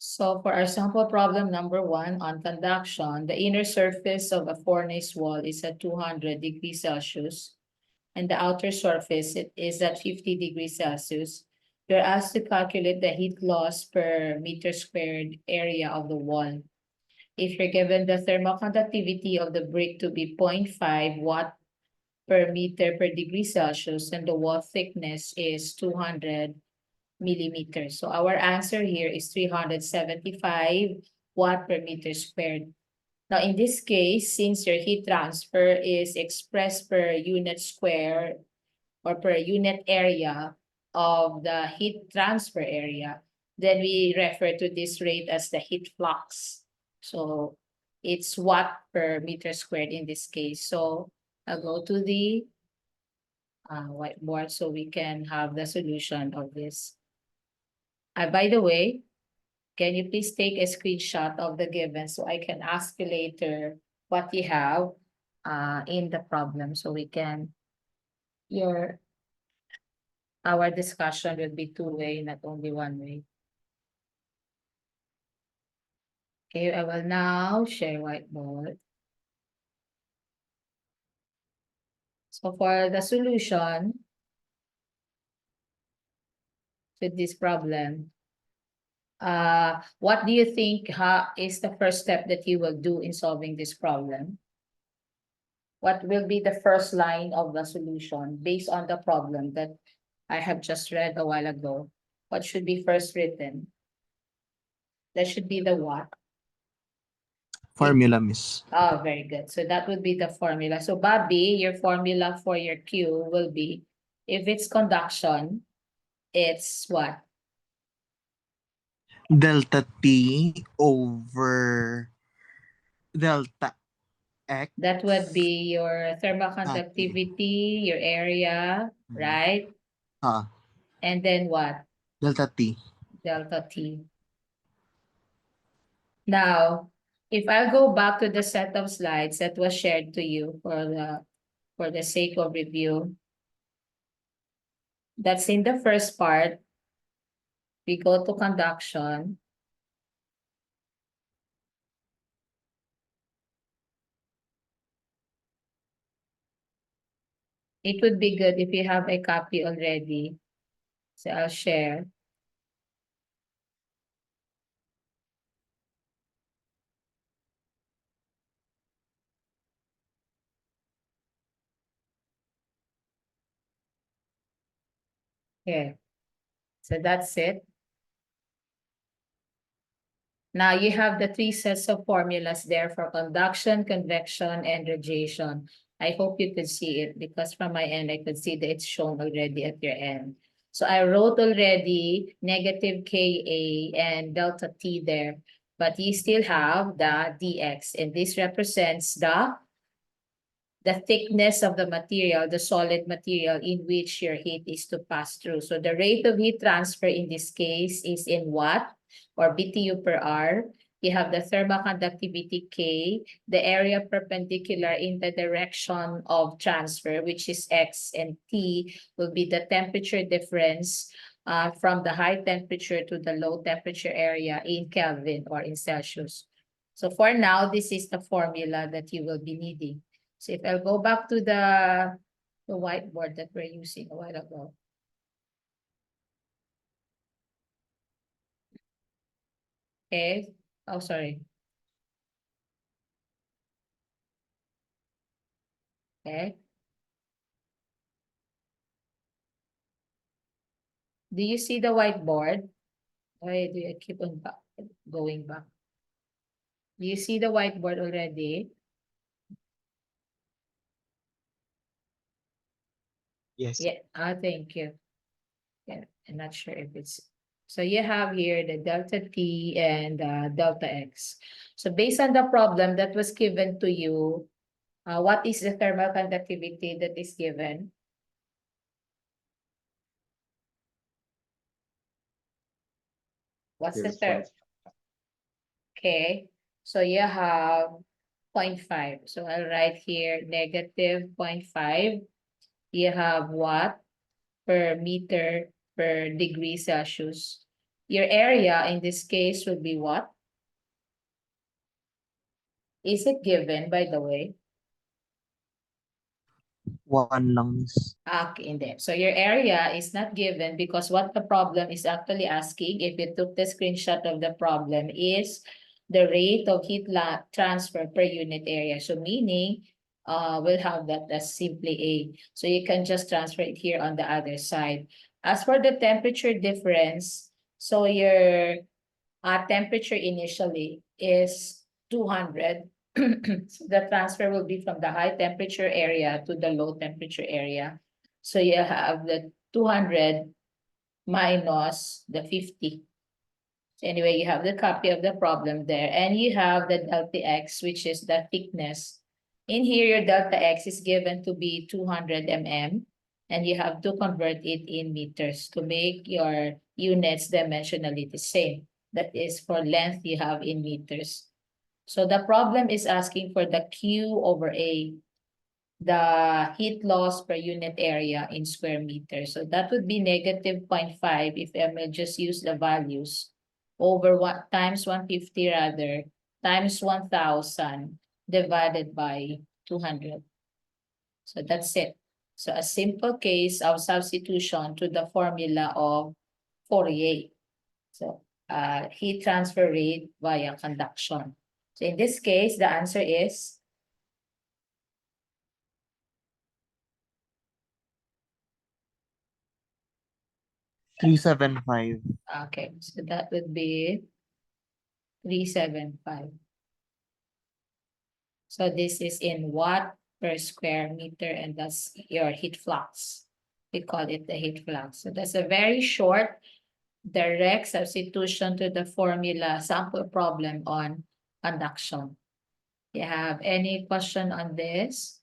So for our sample problem number 1 on conduction, the inner surface of a furnace wall is at 200 degrees Celsius and the outer surface is at 50 degrees Celsius. You're asked to calculate the heat loss per meter squared area of the wall. If you're given the thermal conductivity of the brick to be 0.5 watt per meter per degree Celsius and the wall thickness is 200 millimeters. So our answer here is 375 watt per meter squared. Now, in this case, since your heat transfer is expressed per unit square or per unit area of the heat transfer area, then we refer to this rate as the heat flux. So it's watt per meter squared in this case. So I'll go to the whiteboard so we can have the solution of this. By the way, can you please take a screenshot of the given so I can ask you later what you have in the problem so we can, our discussion will be two-way, not only one way. Okay, I will now share whiteboard. So for the solution to this problem, what do you think is the first step that you will do in solving this problem? What will be the first line of the solution based on the problem that I have just read a while ago? What should be first written? That should be the what? Formula, miss. Oh, very good. So that would be the formula. So Bobby, your formula for your Q will be, if it's conduction, it's what? Delta T over delta X. That would be your thermal conductivity, your area, right? And then what? Delta T. Delta T. Now, if I'll go back to the set of slides that was shared to you for the sake of review, that's in the first part. We go to conduction. It would be good if you have a copy already. So I'll share. Here. So that's it. Now you have the three sets of formulas there for conduction, convection, and radiation. I hope you could see it because from my end, I could see that it's shown already at your end. So I wrote already negative Ka and delta T there, but you still have the dx, and this represents the thickness of the material, the solid material in which your heat is to pass through. So the rate of heat transfer in this case is in watt or BTU per hour. You have the thermal conductivity K, the area perpendicular in the direction of transfer, which is X, and T will be the temperature difference from the high temperature to the low temperature area in Kelvin or in Celsius. So for now, this is the formula that you will be needing. So if I'll go back to the whiteboard that we're using a while ago. Okay. Oh, sorry. Okay. Do you see the whiteboard? Why do you keep on going back? Do you see the whiteboard already? Yes. Yeah. Thank you. Yeah, I'm not sure if it's. So you have here the delta T and delta X. So based on the problem that was given to you, what is the thermal conductivity that is given? What's the term? Okay, so you have 0.5. So I'll write here negative 0.5. You have watt per meter per degree Celsius. Your area in this case would be what? Is it given, by the way? 1 lang, miss. Okay, in there. So your area is not given because what the problem is actually asking, if you took the screenshot of the problem, is the rate of heat transfer per unit area. So meaning, we'll have that as simply A. So you can just transfer it here on the other side. As for the temperature difference, so your temperature initially is 200. So the transfer will be from the high temperature area to the low temperature area. So you have the 200 minus the 50. So anyway, you have the copy of the problem there, and you have the delta X, which is the thickness. In here, your delta X is given to be 200 mm, and you have to convert it in meters to make your units dimensionally the same. That is for length you have in meters. So the problem is asking for the Q over A, the heat loss per unit area in square meters. So that would be negative 0.5 if I will just use the values over what times 150 rather times 1000 divided by 200. So that's it. So a simple case of substitution to the formula of Fourier. So heat transfer rate via conduction. So in this case, the answer is 375. okay. So that would be 375. So this is in watt per square meter, and that's your heat flux. We call it the heat flux. So that's a very short, direct substitution to the formula sample problem on conduction. You have any question on this?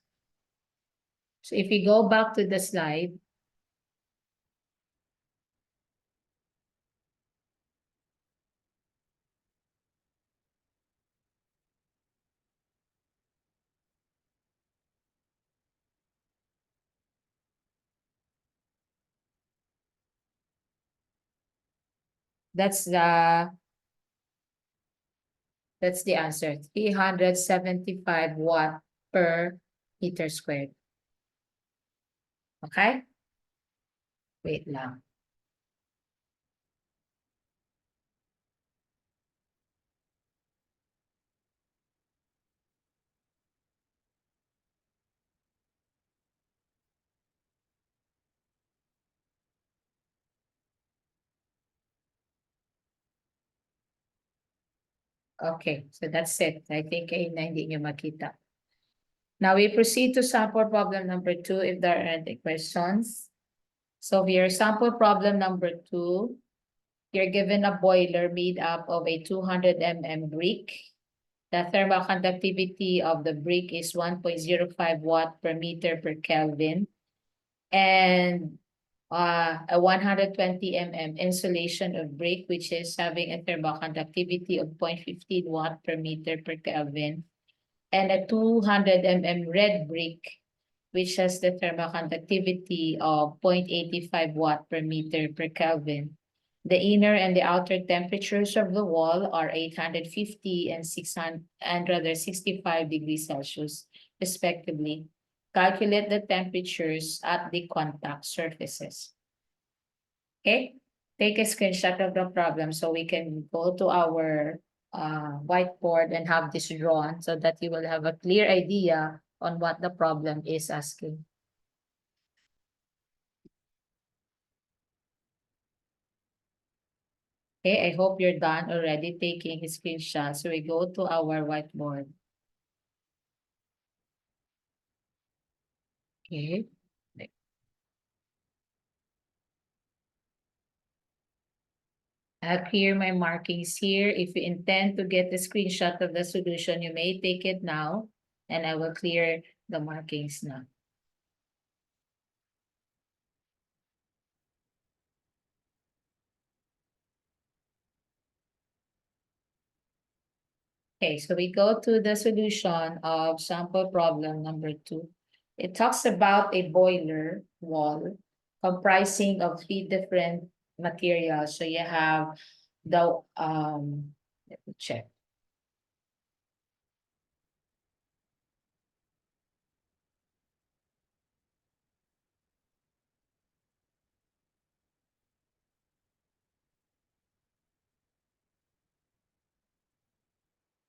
So if we go back to the slide, that's the answer. 375 watt per meter squared. Okay? Wait lang. Okay, so that's it. I think na hindi nyo makita. Now we proceed to sample problem number 2 if there are any questions. So your sample problem number 2, you're given a boiler made up of a 200 mm brick. The thermal conductivity of the brick is 1.05 watt per meter per Kelvin. And a 120 mm insulation of brick, which is having a thermal conductivity of 0.15 watt per meter per Kelvin. And a 200 mm red brick, which has the thermal conductivity of 0.85 watt per meter per Kelvin. The inner and the outer temperatures of the wall are 850 and 65 degrees Celsius, respectively. Calculate the temperatures at the contact surfaces. Okay, take a screenshot of the problem so we can go to our whiteboard and have this drawn so that you will have a clear idea on what the problem is asking. Okay, I hope you're done already taking a screenshot. So we go to our whiteboard. Okay. I'll clear my markings here. If you intend to get the screenshot of the solution, you may take it now, and I will clear the markings now. Okay, so we go to the solution of sample problem number 2. It talks about a boiler wall comprising of 3 different material. So you have the, let me check.